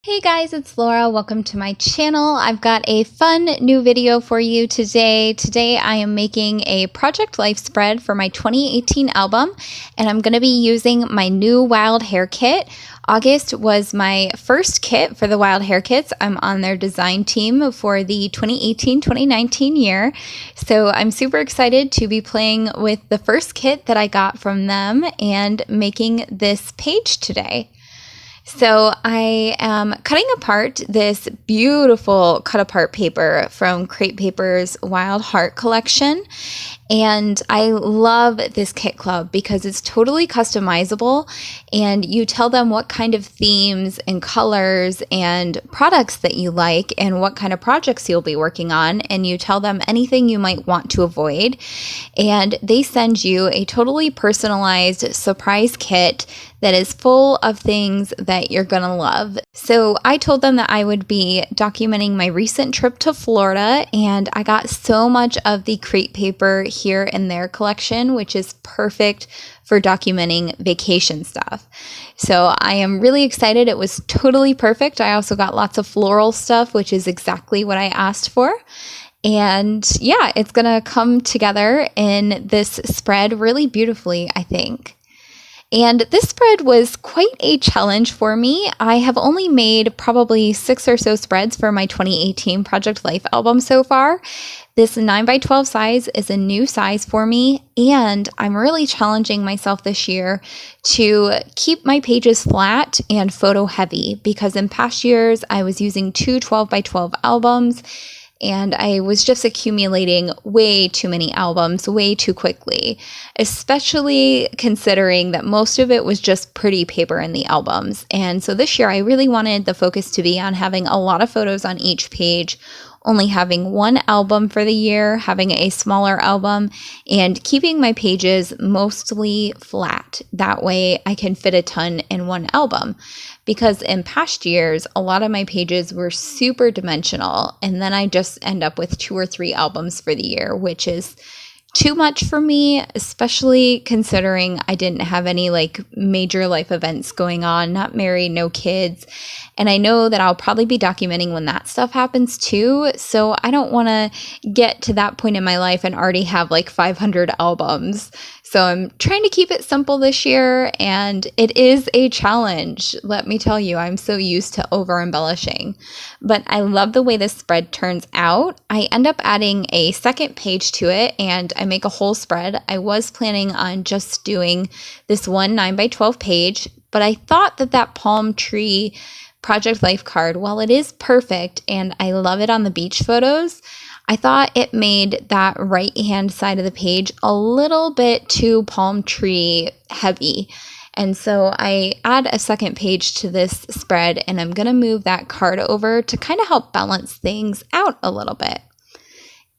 Hey guys, it's Laura. Welcome to my channel. I've got a fun new video for you today. Today I am making a project life spread for my 2018 album, and I'm going to be using my new Wild Hare kit. August was my first kit for the Wild Hare Kits. I'm on their design team for the 2018-2019 year. So I'm super excited to be playing with the first kit that I got from them and making this page today. So I am cutting apart this beautiful cut apart paper from Crate Paper's Wild Heart collection. And I love this kit club because it's totally customizable, and you tell them what kind of themes and colors and products that you like and what kind of projects you'll be working on, and you tell them anything you might want to avoid. And they send you a totally personalized surprise kit that is full of things that you're gonna love. So I told them that I would be documenting my recent trip to Florida, and I got so much of the Crate Paper here in their collection, which is perfect for documenting vacation stuff. So I am really excited. It was totally perfect. I also got lots of floral stuff, which is exactly what I asked for. And yeah, it's gonna come together in this spread really beautifully, I think. And this spread was quite a challenge for me. I have only made probably 6 or so spreads for my 2018 Project Life album so far. This 9x12 size is a new size for me, and I'm really challenging myself this year to keep my pages flat and photo heavy, because in past years I was using 2 12x12 albums, and I was just accumulating way too many albums way too quickly, especially considering that most of it was just pretty paper in the albums. And so this year I really wanted the focus to be on having a lot of photos on each page, only having one album for the year, having a smaller album, and keeping my pages mostly flat. That way I can fit a ton in one album. Because in past years, a lot of my pages were super dimensional, and then I just end up with 2 or 3 albums for the year, which is too much for me, especially considering I didn't have any major life events going on, not married, no kids. And I know that I'll probably be documenting when that stuff happens too. So I don't want to get to that point in my life and already have 500 albums. So I'm trying to keep it simple this year, and it is a challenge. Let me tell you, I'm so used to over embellishing, but I love the way this spread turns out. I end up adding a second page to it, and I make a whole spread. I was planning on just doing this one 9x12 page, but I thought that palm tree Project Life card, while it is perfect and I love it on the beach photos, I thought it made that right-hand side of the page a little bit too palm tree heavy. And so I add a second page to this spread, and I'm going to move that card over to kind of help balance things out a little bit.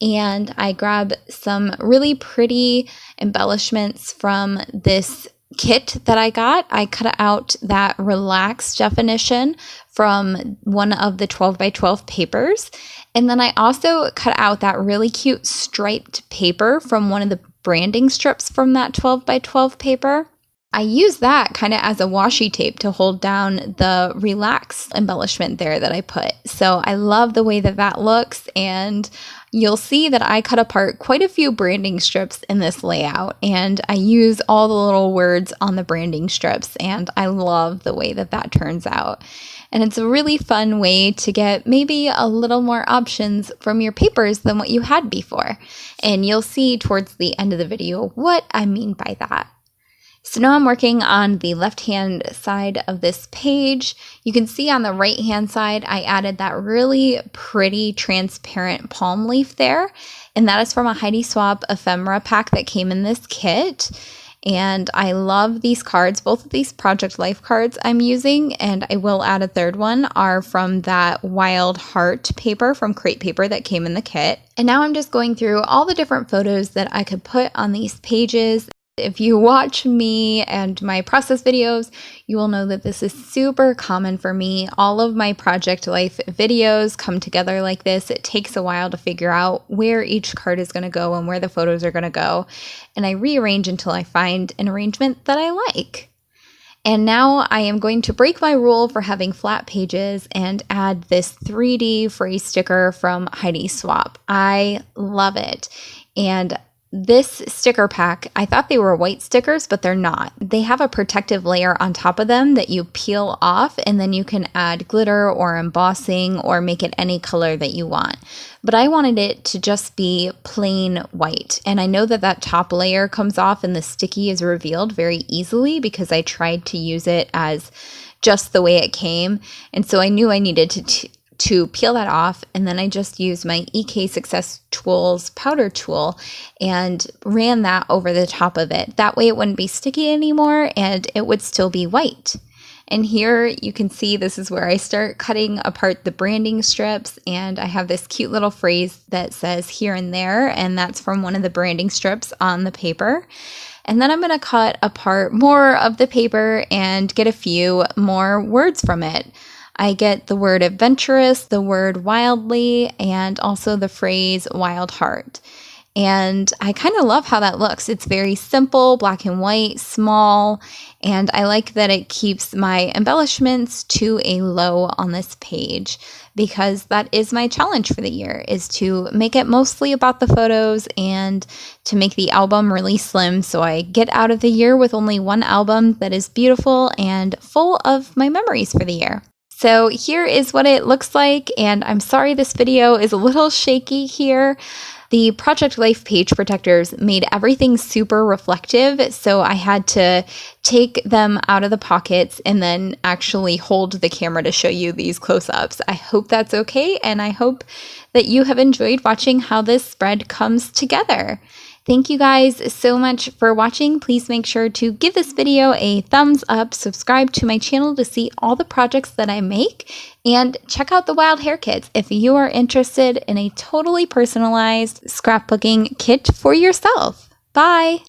And I grab some really pretty embellishments from this kit that I got. I cut out that relaxed definition from one of the 12x12 papers. And then I also cut out that really cute striped paper from one of the branding strips from that 12x12 paper. I use that kind of as a washi tape to hold down the relaxed embellishment there that I put. So I love the way that looks, and you'll see that I cut apart quite a few branding strips in this layout, and I use all the little words on the branding strips, and I love the way that turns out. And it's a really fun way to get maybe a little more options from your papers than what you had before. And you'll see towards the end of the video what I mean by that. So now I'm working on the left-hand side of this page. You can see on the right-hand side, I added that really pretty transparent palm leaf there. And that is from a Heidi Swapp ephemera pack that came in this kit. And I love these cards. Both of these Project Life cards I'm using, and I will add a third one, are from that Wild Heart paper from Crate Paper that came in the kit. And now I'm just going through all the different photos that I could put on these pages. If you watch me and my process videos, you will know that this is super common for me. All of my Project Life videos come together like this. It takes a while to figure out where each card is going to go and where the photos are going to go. And I rearrange until I find an arrangement that I like. And now I am going to break my rule for having flat pages and add this 3D phrase sticker from Heidi Swap. I love it. And this sticker pack, I thought they were white stickers, but they're not. They have a protective layer on top of them that you peel off, and then you can add glitter or embossing or make it any color that you want. But I wanted it to just be plain white. And I know that that top layer comes off and the sticky is revealed very easily because I tried to use it as just the way it came. And so I knew I needed to peel that off, and then I just used my EK Success Tools powder tool and ran that over the top of it. That way it wouldn't be sticky anymore and it would still be white. And here you can see this is where I start cutting apart the branding strips, and I have this cute little phrase that says here and there, and that's from one of the branding strips on the paper. And then I'm going to cut apart more of the paper and get a few more words from it. I get the word adventurous, the word wildly, and also the phrase wild heart. And I kind of love how that looks. It's very simple, black and white, small, and I like that it keeps my embellishments to a low on this page because that is my challenge for the year, is to make it mostly about the photos and to make the album really slim so I get out of the year with only one album that is beautiful and full of my memories for the year. So here is what it looks like, and I'm sorry this video is a little shaky here. The Project Life page protectors made everything super reflective, so I had to take them out of the pockets and then actually hold the camera to show you these close-ups. I hope that's okay, and I hope that you have enjoyed watching how this spread comes together. Thank you guys so much for watching. Please make sure to give this video a thumbs up, subscribe to my channel to see all the projects that I make, and check out the Wild Hare Kits if you are interested in a totally personalized scrapbooking kit for yourself. Bye!